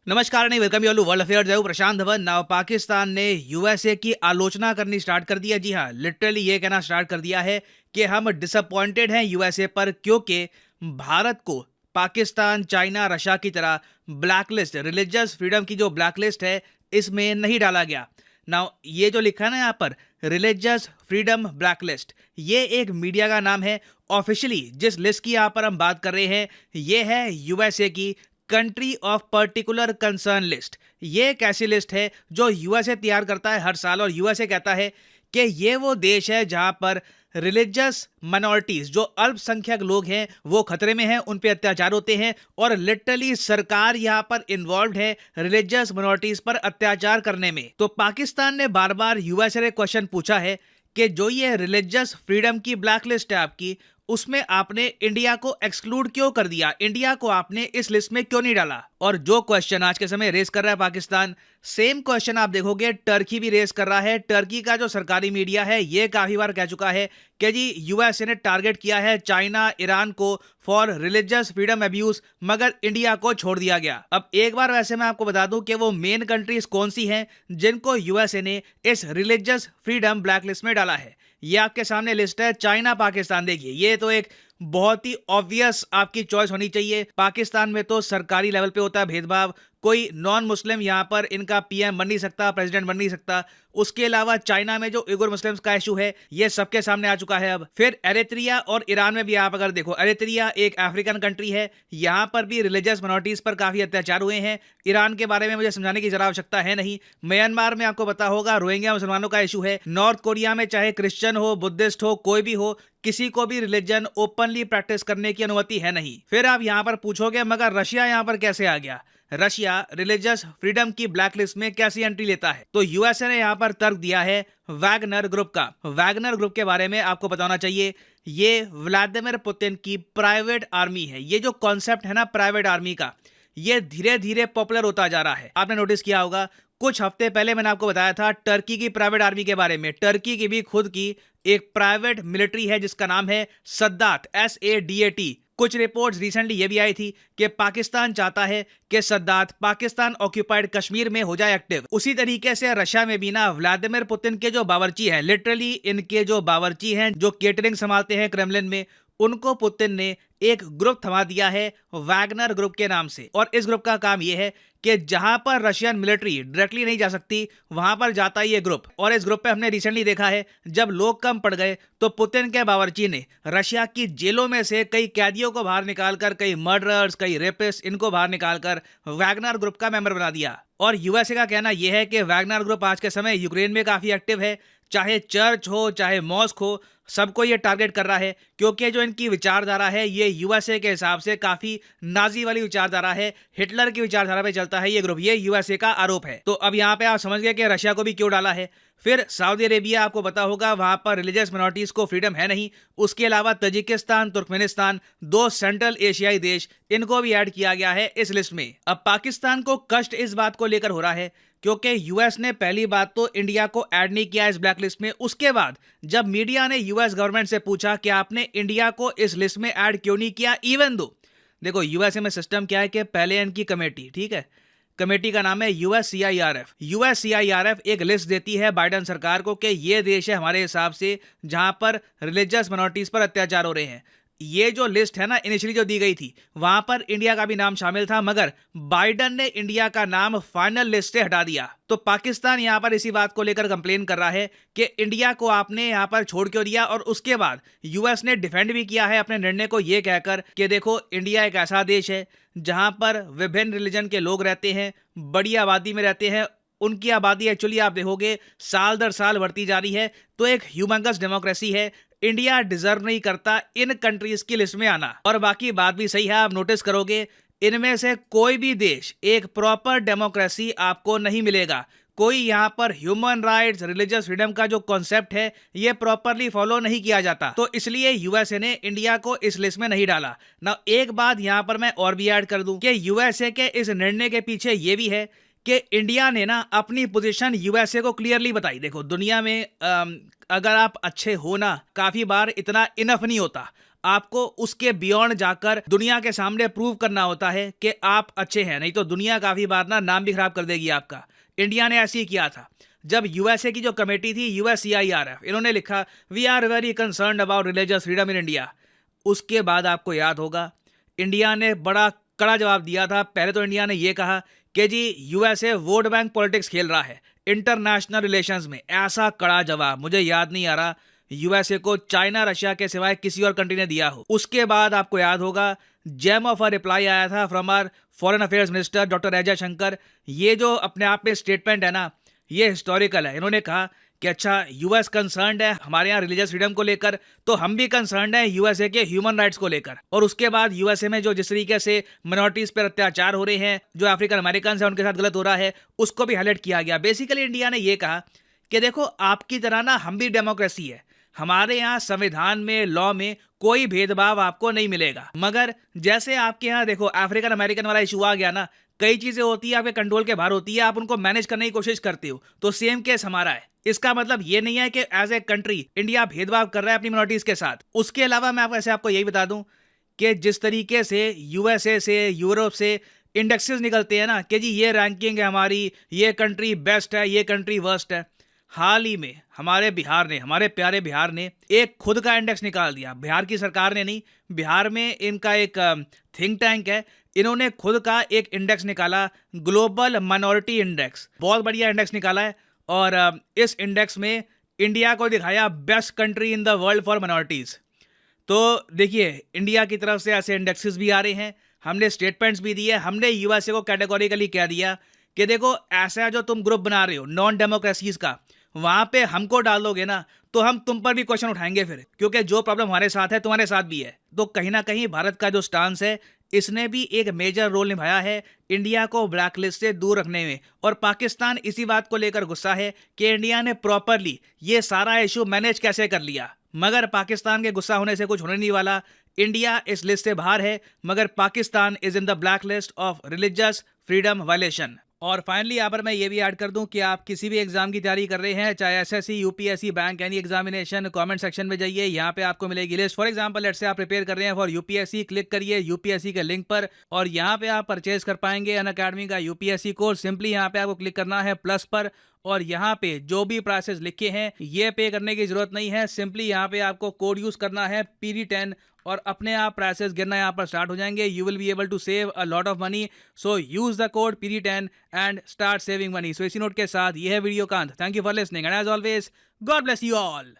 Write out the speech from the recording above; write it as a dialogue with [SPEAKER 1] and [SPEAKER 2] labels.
[SPEAKER 1] नमस्कार नहीं welcome you all world affairs. जय प्रशांत धवन। नाउ पाकिस्तान ने यूएसए की आलोचना करनी स्टार्ट कर दिया। जी हाँ, लिटरली ये कहना स्टार्ट कर दिया है कि हम डिसअपॉइंटेड हैं यूएसए पर, क्योंकि भारत को पाकिस्तान, चाइना, रशिया की तरह ब्लैकलिस्ट, रिलीजियस फ्रीडम की जो ब्लैकलिस्ट है, इसमें नहीं डाला गया। नाउ ये जो लिखा है ना यहाँ पर, रिलीजियस फ्रीडम ब्लैकलिस्ट, ये एक मीडिया का नाम है। ऑफिशियली जिस लिस्ट की यहाँ पर हम बात कर रहे हैं, ये है यूएसए की country of particular concern list. ये एक ऐसी लिस्ट है जो यूएसए तैयार करता है हर साल, और यूएसए कहता है कि ये वो देश है जहां पर रिलीजियस माइनॉरिटीज, जो अल्पसंख्यक लोग हैं, वो खतरे में हैं, उन पे अत्याचार होते हैं, और लिटरली सरकार यहां पर इन्वॉल्व है रिलीजियस माइनॉरिटीज पर अत्याचार करने में। तो पाकिस्तान ने बार बार यूएसए से क्वेश्चन पूछा है कि जो ये रिलीजियस फ्रीडम की ब्लैक लिस्ट है आपकी, उसमें आपने इंडिया को एक्सक्लूड क्यों कर दिया, इंडिया को आपने इस लिस्ट में क्यों नहीं डाला। और जो क्वेश्चन आज के समय रेस कर रहा है पाकिस्तान, सेम क्वेश्चन आप देखोगे टर्की भी रेस कर रहा है। टर्की का जो सरकारी मीडिया है, ये काफी बार कह चुका है कि जी यूएसए ने टारगेट किया है चाइना, ईरान को फॉर रिलीजियस फ्रीडम अब्यूज, मगर इंडिया को छोड़ दिया गया। अब एक बार वैसे मैं आपको बता दूं कि वो मेन कंट्रीज कौन सी हैं जिनको यूएसए ने इस रिलीजियस फ्रीडम ब्लैक लिस्ट में डाला है। ये आपके सामने लिस्ट है। चाइना, पाकिस्तान, देखिए ये तो एक बहुत ही ऑब्वियस आपकी चॉइस होनी चाहिए। पाकिस्तान में तो सरकारी लेवल पे होता है भेदभाव, कोई नॉन मुस्लिम यहाँ पर इनका पीएम बन नहीं सकता, प्रेसिडेंट बन नहीं सकता। उसके अलावा चाइना में जो उइगुर मुस्लिम्स का इशू है, ये सबके सामने आ चुका है अब। फिर एरित्रिया और ईरान में भी आप अगर देखो, एरित्रिया एक अफ्रीकन कंट्री है, यहाँ पर भी रिलीजियस माइनॉरिटीज पर काफी अत्याचार हुए हैं। ईरान के बारे में मुझे समझाने की जरा आवश्यकता है नहीं। म्यांमार में आपको पता होगा रोहिंग्या मुसलमानों का इशू है। नॉर्थ कोरिया में चाहे क्रिश्चियन हो, बुद्धिस्ट हो, कोई भी हो, किसी को भी रिलीजन ओपनली प्रैक्टिस करने की अनुमति है नहीं। फिर आप यहां पर पूछोगे मगर रशिया यहां पर कैसे आ गया, रशिया रिलीजियस फ्रीडम की ब्लैकलिस्ट में कैसी एंट्री लेता है। तो यूएसए ने यहां पर तर्क दिया है वैगनर ग्रुप का। वैगनर ग्रुप के बारे में आपको बताना चाहिए, ये व्लादिमीर पुतिन की प्राइवेट आर्मी है। ये जो कॉन्सेप्ट है ना प्राइवेट आर्मी का, ये धीरे धीरे पॉपुलर होता जा रहा है। आपने नोटिस किया होगा, कुछ हफ्ते पहले मैंने आपको बताया था टर्की की प्राइवेट आर्मी के बारे में। टर्की की भी खुद की एक प्राइवेट मिलिट्री है जिसका नाम है सद्दात, SADAT। कुछ रिपोर्ट्स रिसेंटली ये भी आई थी कि पाकिस्तान चाहता है कि सद्दात पाकिस्तान ऑक्यूपाइड कश्मीर में हो जाए एक्टिव। उसी तरीके से रशिया में भी ना व्लादिमीर पुतिन के जो बावर्ची हैं, लिटरली इनके जो बावर्ची हैं, जो केटरिंग संभालते हैं क्रेमलिन में, उनको पुतिन ने एक ग्रुप थमा दिया है वैगनर ग्रुप के नाम से। और इस ग्रुप का काम यह है कि जहां पर रशियन मिलिट्री डायरेक्टली नहीं जा सकती, वहां पर जाता है ये ग्रुप। और इस ग्रुप पे हमने रिसेंटली देखा है, जब लोग कम पड़ गए तो पुतिन के बावर्ची ने रशिया की जेलों में से कई कैदियों को बाहर निकालकर, कई मर्डरर्स, कई रेपिस्ट, इनको बाहर निकालकर वैगनर ग्रुप का मेंबर बना दिया। और यूएसए का कहना यह है कि वैगनर ग्रुप आज के समय यूक्रेन में काफी एक्टिव है। चाहे चर्च हो, चाहे मॉस्क हो, सबको ये टारगेट कर रहा है, क्योंकि जो इनकी विचारधारा है ये यूएसए के हिसाब से काफी नाजी वाली विचारधारा है, हिटलर की विचारधारा पे चलता है ये ग्रुप। ये यूएसए का आरोप है। तो अब यहाँ पे आप समझ गए कि रशिया को भी क्यों डाला है। फिर सऊदी अरेबिया, आपको पता होगा वहां पर रिलीजियस माइनॉरिटीज को फ्रीडम है नहीं। उसके अलावा तजिकिस्तान, तुर्कमेनिस्तान, 2 सेंट्रल एशियाई देश, इनको भी ऐड किया गया है इस लिस्ट में। अब पाकिस्तान को कष्ट इस बात को लेकर हो रहा है क्योंकि यूएस ने पहली बात तो इंडिया को ऐड नहीं किया इस ब्लैकलिस्ट में। उसके बाद जब मीडिया ने यूएस गवर्नमेंट से पूछा कि आपने इंडिया को इस लिस्ट में ऐड क्यों नहीं किया, इवन दो, देखो यूएसए में सिस्टम क्या है कि पहले इनकी कमेटी, ठीक है, कमेटी का नाम है USCIRF। USCIRF एक लिस्ट देती है बाइडेन सरकार को कि ये देश है हमारे हिसाब से जहां पर रिलीजियस माइनॉरिटीज पर अत्याचार हो रहे हैं। ये जो लिस्ट है ना इनिशियली जो दी गई थी, वहां पर इंडिया का भी नाम शामिल था, मगर बाइडेन ने इंडिया का नाम फाइनल लिस्ट से हटा दिया। तो पाकिस्तान यहां पर इसी बात को लेकर कंप्लेन कर रहा है कि इंडिया को आपने यहां पर छोड़ क्यों दिया। और उसके बाद यूएस ने डिफेंड भी किया है अपने निर्णय को, यह कहकर कि देखो इंडिया एक ऐसा देश है जहां पर विभिन्न रिलीजन के लोग रहते हैं, बड़ी आबादी में रहते हैं। उनकी आबादी एक्चुअली आप देखोगे साल दर साल बढ़ती जा रही है, तो एक ह्यूमंगस डेमोक्रेसी है। इंडिया डिजर्व नहीं करता इन कंट्रीज की लिस्ट में आना। और बाकी बात भी सही है, आप नोटिस करोगे इनमें से कोई भी देश एक प्रॉपर डेमोक्रेसी आपको नहीं मिलेगा। कोई यहां पर ह्यूमन राइट्स, रिलीजियस फ्रीडम का जो कॉन्सेप्ट है ये प्रॉपरली फॉलो नहीं किया जाता। तो इसलिए यूएसए ने इंडिया को इस लिस्ट में नहीं डाला ना। एक बात यहां पर मैं और भी ऐड कर दूं कि यूएसए के इस निर्णय के पीछे ये भी है कि इंडिया ने ना अपनी पोजीशन यूएसए को क्लियरली बताई। देखो दुनिया में अगर आप अच्छे हो ना, काफी बार इतना इनफ नहीं होता। आपको उसके बियॉन्ड जाकर दुनिया के सामने प्रूव करना होता है कि आप अच्छे हैं, नहीं तो दुनिया काफी बार ना नाम भी खराब कर देगी आपका। इंडिया ने ऐसे ही किया था। जब यूएसए की जो कमेटी थी USCIRF, इन्होंने लिखा we are very concern about religious freedom in India. उसके बाद आपको याद होगा इंडिया ने बड़ा कड़ा जवाब दिया था। पहले तो इंडिया ने यह कहा कि जी यूएसए वोट बैंक पॉलिटिक्स खेल रहा है इंटरनेशनल रिलेशंस में। ऐसा कड़ा जवाब मुझे याद नहीं आ रहा यूएसए को चाइना रशिया के सिवाय किसी और कंट्री ने दिया हो। उसके बाद आपको याद होगा जेम ऑफ अ रिप्लाई आया था from our foreign affairs minister doctor S Jaishankar. ये जो अपने आप में स्टेटमेंट है ना, ये हिस्टोरिकल है। इन्होंने कहा कि अच्छा यूएस कंसर्न्ड है हमारे यहाँ रिलीजियस फ्रीडम को लेकर, तो हम भी कंसर्न्ड है यूएसए के ह्यूमन राइट्स को लेकर। और उसके बाद यूएसए में जो जिस तरीके से मिनॉरिटीज पर अत्याचार हो रहे हैं, जो अफ्रीकन अमेरिकन है उनके साथ गलत हो रहा है, उसको भी हाईलाइट किया गया। बेसिकली इंडिया ने यह कहा कि देखो आपकी तरह ना हम भी डेमोक्रेसी है, हमारे यहाँ संविधान में लॉ में कोई भेदभाव आपको नहीं मिलेगा। मगर जैसे आपके यहाँ देखो अफ्रीकन अमेरिकन वाला इशू आ गया ना, कई चीजें होती है आपके कंट्रोल के बाहर होती है, आप उनको मैनेज करने की कोशिश करते हो, तो सेम केस हमारा है। इसका मतलब ये नहीं है कि एज ए कंट्री इंडिया भेदभाव कर रहा है अपनी मिनॉरिटीज के साथ। उसके अलावा मैं आपको यही बता दूं कि जिस तरीके से यूएसए से यूरोप से इंडेक्सेस निकलते हैं ना कि जी ये रैंकिंग है हमारी, ये कंट्री बेस्ट है, ये कंट्री वर्स्ट है, हाल ही में हमारे बिहार ने, हमारे प्यारे बिहार ने एक खुद का इंडेक्स निकाल दिया। बिहार की सरकार ने नहीं, बिहार में इनका एक थिंक टैंक है, इन्होंने खुद का एक इंडेक्स निकाला, ग्लोबल माइनॉरिटी इंडेक्स। बहुत बढ़िया इंडेक्स निकाला है और इस इंडेक्स में इंडिया को दिखाया best country in the world for minorities. तो देखिए इंडिया की तरफ से ऐसे इंडेक्सेस भी आ रहे हैं, हमने स्टेटमेंट्स भी दिए, हमने यूएसए को कैटेगोरिकली कह दिया कि देखो ऐसा जो तुम ग्रुप बना रहे हो नॉन डेमोक्रेसीज का, वहां पे हमको डाल दोगे ना तो हम तुम पर भी क्वेश्चन उठाएंगे फिर, क्योंकि जो प्रॉब्लम हमारे साथ है तुम्हारे साथ भी है। तो कहीं ना कहीं भारत का जो स्टांस है इसने भी एक मेजर रोल निभाया है इंडिया को ब्लैकलिस्ट से दूर रखने में। और पाकिस्तान इसी बात को लेकर गुस्सा है कि इंडिया ने प्रॉपरली ये सारा इशू मैनेज कैसे कर लिया। मगर पाकिस्तान के गुस्सा होने से कुछ होने नहीं वाला। इंडिया इस लिस्ट से बाहर है, मगर Pakistan is in the black list of religious freedom violation. और फाइनली यहाँ पर मैं ये भी ऐड कर दूं कि आप किसी भी एग्जाम की तैयारी कर रहे हैं, चाहे SSC, UPSC, bank, any examination, comment section में जाइए, यहाँ पे आपको मिलेगी list. For example let's say आप प्रिपेयर कर रहे हैं फॉर यूपीएससी, क्लिक करिए यूपीएससी के लिंक पर और यहाँ पे आप परचेज कर पाएंगे अनअकैडमी का यूपीएससी कोर्स। सिंपली यहाँ पे आपको क्लिक करना है प्लस पर और यहाँ पे जो भी प्राइसेस लिखे हैं ये पे करने की जरूरत नहीं है। सिंपली यहाँ पे आपको कोड यूज करना है PD10 और अपने आप प्राइसेस गिरना यहाँ पर स्टार्ट हो जाएंगे। You will be able to save a lot of money, so use the code PD10 and start saving money. So इसी नोट के साथ ये है वीडियो का अंत। Thank you for listening and as always God bless you all.